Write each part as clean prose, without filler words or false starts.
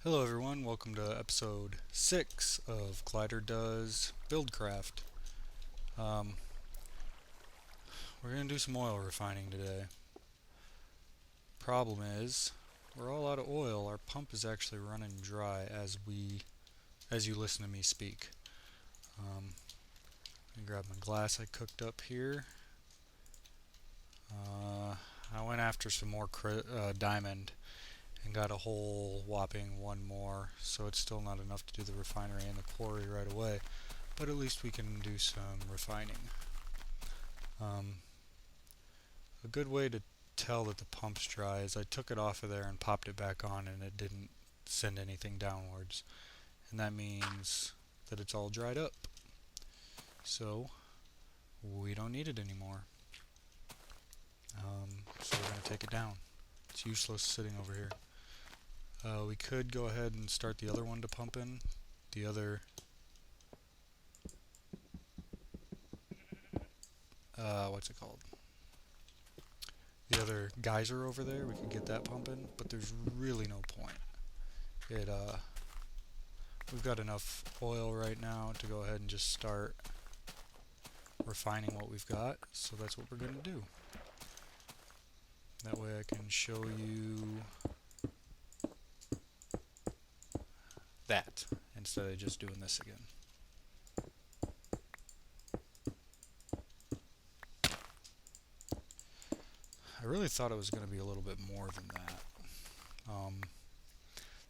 Hello everyone, welcome to episode 6 of Glyder does Buildcraft. Um, we're going to do some oil refining today. Problem is, we're all out of oil. Our pump is actually running dry as you listen to me speak. Let me grab my glass I cooked up here. Uh, I went after some more diamond and got a whole whopping one more, so it's still not enough to do the refinery and the quarry right away, but at least we can do some refining. Um, a good way to tell that the pump's dry is I took it off of there and popped it back on and it didn't send anything downwards. And that means that it's all dried up. So we don't need it anymore. So we're going to take it down. It's useless sitting over here. We could go ahead and start the other one to pump in. The other, what's it called? The other geyser over there, we could get that pumping, but there's really no point. It, we've got enough oil right now to go ahead and just start refining what we've got, so that's what we're going to do. That way I can show you that instead of just doing this again. I really thought it was going to be a little bit more than that.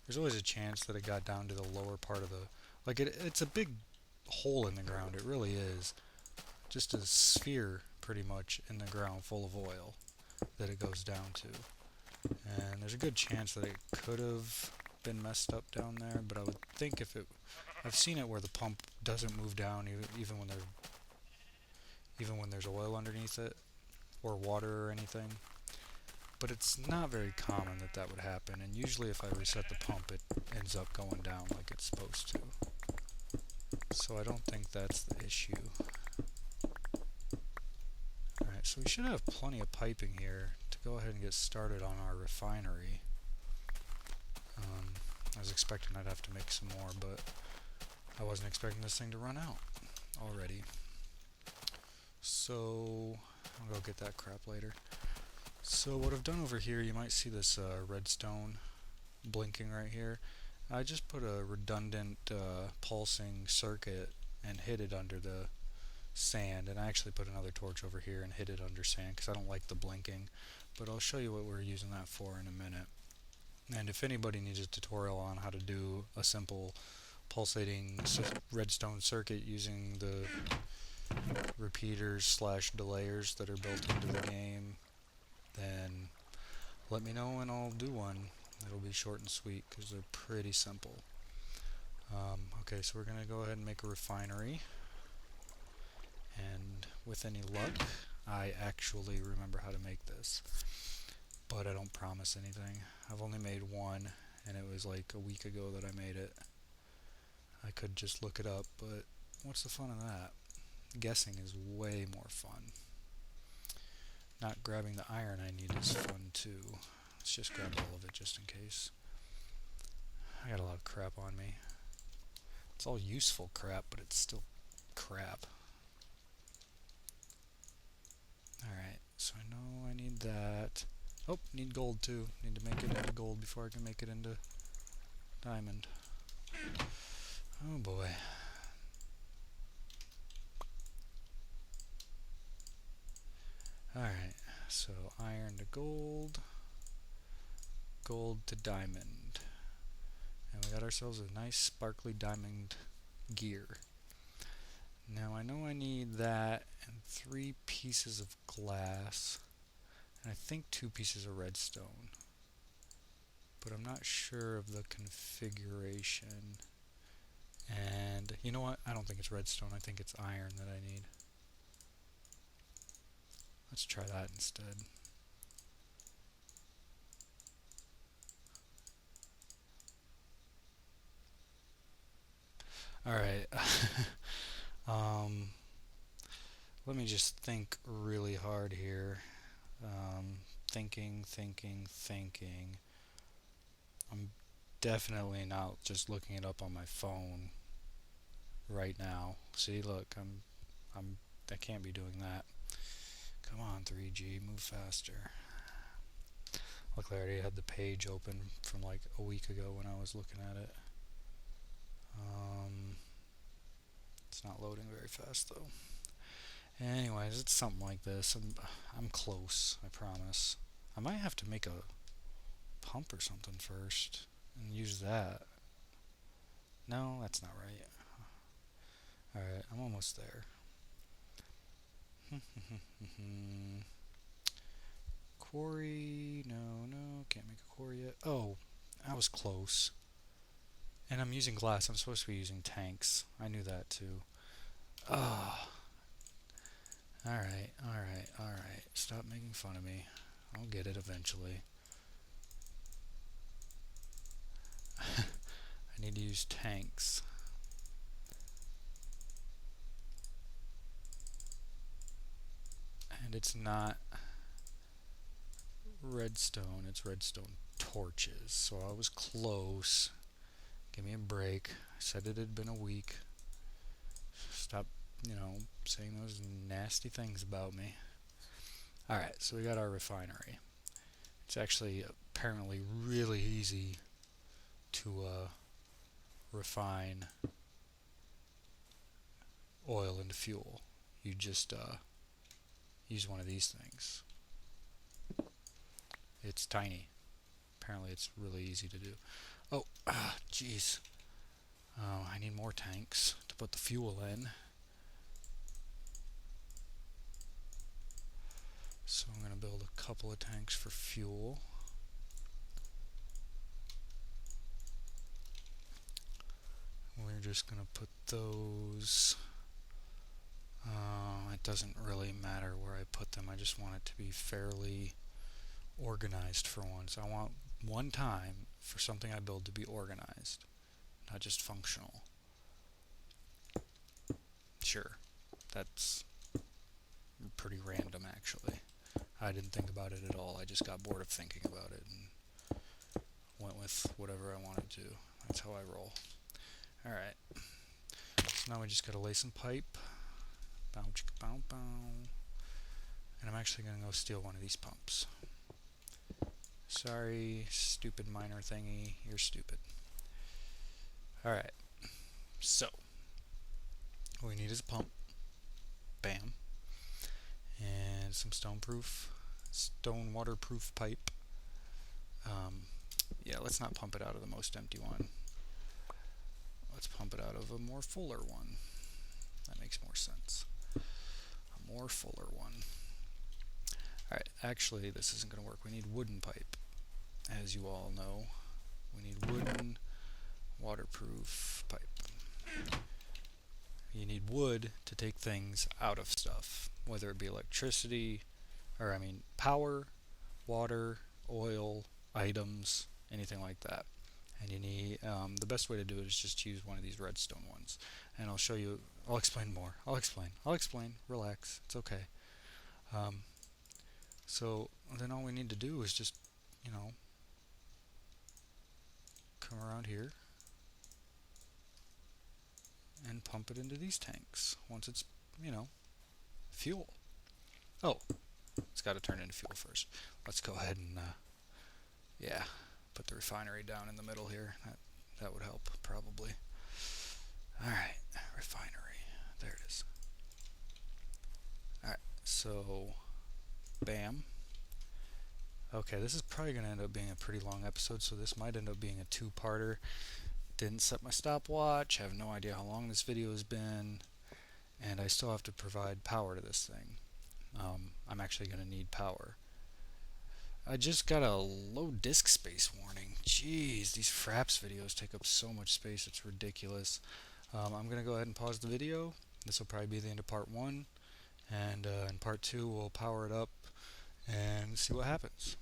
There's always a chance that it got down to the lower part of the... it's a big hole in the ground, it really is. Just a sphere, pretty much, in the ground full of oil that it goes down to. And there's a good chance that it could have been messed up down there, but I would think if it... I've seen it where the pump doesn't move down even when there's oil underneath it, or water or anything. But it's not very common that that would happen, and usually if I reset the pump it ends up going down like it's supposed to. So I don't think that's the issue. Alright, so we should have plenty of piping here to go ahead and get started on our refinery. I was expecting I'd have to make some more, but I wasn't expecting this thing to run out already. So I'll go get that crap later. So what I've done over here, you might see this redstone blinking right here. I just put a redundant pulsing circuit and hid it under the sand, and I actually put another torch over here and hid it under sand because I don't like the blinking, but I'll show you what we're using that for in a minute. And if anybody needs a tutorial on how to do a simple pulsating redstone circuit using the repeaters slash delayers that are built into the game, then let me know and I'll do one. It'll be short and sweet because they're pretty simple. Okay, so we're going to go ahead and make a refinery. And with any luck, I actually remember how to make this. But I don't promise anything. I've only made one, and it was like a week ago that I made it. I could just look it up, but what's the fun of that? Guessing is way more fun. Not grabbing the iron I need is fun too. Let's just grab all of it just in case. I got a lot of crap on me. It's all useful crap, but it's still crap. Alright, so I know I need that. Oh, need gold too. Need to make it into gold before I can make it into diamond. Oh boy. Alright, so iron to gold, gold to diamond. And we got ourselves a nice sparkly diamond gear. Now I know I need that and 3 pieces of glass, and I think 2 pieces of redstone. But I'm not sure of the configuration. And you know what? I don't think it's redstone, I think it's iron that I need. Let's try that instead. Alright. Let me just think really hard here. Thinking. I'm definitely not just looking it up on my phone right now. See, look, I can't be doing that. Come on, 3G, move faster. Luckily, I already had the page open from like a week ago when I was looking at it. It's not loading very fast though. Anyways, it's something like this. I'm close, I promise. I might have to make a pump or something first and use that. No, that's not right. Alright, I'm almost there. Quarry, no, can't make a quarry yet. Oh, I was close. And I'm using glass, I'm supposed to be using tanks. I knew that too. Oh. Alright. Stop making fun of me. I'll get it eventually. I need to use tanks. And it's not redstone, it's redstone torches. So I was close. Give me a break. I said it had been a week. Stop, saying those nasty things about me. Alright, so we got our refinery. It's actually apparently really easy to refine oil into fuel. You just use one of these things. It's tiny. Apparently it's really easy to do. Oh, jeez. Oh, I need more tanks to put the fuel in. So I'm going to build a couple of tanks for fuel. We're just going to put those... it doesn't really matter where I put them. I just want it to be fairly organized for once. I want one time for something I build to be organized, not just functional. Sure, that's pretty random actually. I didn't think about it at all. I just got bored of thinking about it and went with whatever I wanted to. That's how I roll. Alright, so now we just gotta lay some pipe. Bow, chicka, bow, bow. And I'm actually gonna go steal one of these pumps. Sorry, stupid miner thingy, you're stupid. Alright, so what we need is a pump. Bam. And some stone waterproof pipe. Yeah, let's not pump it out of the most empty one. Let's pump it out of a more fuller one. That makes more sense. A more fuller one. Alright, actually this isn't going to work. We need wooden pipe. As you all know, we need wooden waterproof pipe. You need wood to take things out of stuff, whether it be electricity, power, water, oil, items, anything like that. And you need, the best way to do it is just use one of these redstone ones. And I'll show you, I'll explain more. I'll explain. Relax. It's okay. So then all we need to do is just, come around here and pump it into these tanks once it's, fuel. Oh, it's got to turn into fuel first. Let's go ahead and, put the refinery down in the middle here. That would help, probably. Alright, refinery. There it is. Alright, so, bam. Okay, this is probably going to end up being a pretty long episode, so this might end up being a two-parter. Didn't set my stopwatch, have no idea how long this video has been, and I still have to provide power to this thing. I'm actually going to need power. I just got a low disk space warning. Jeez, these Fraps videos take up so much space, it's ridiculous. I'm going to go ahead and pause the video. This will probably be the end of part 1, and in part 2 we'll power it up and see what happens.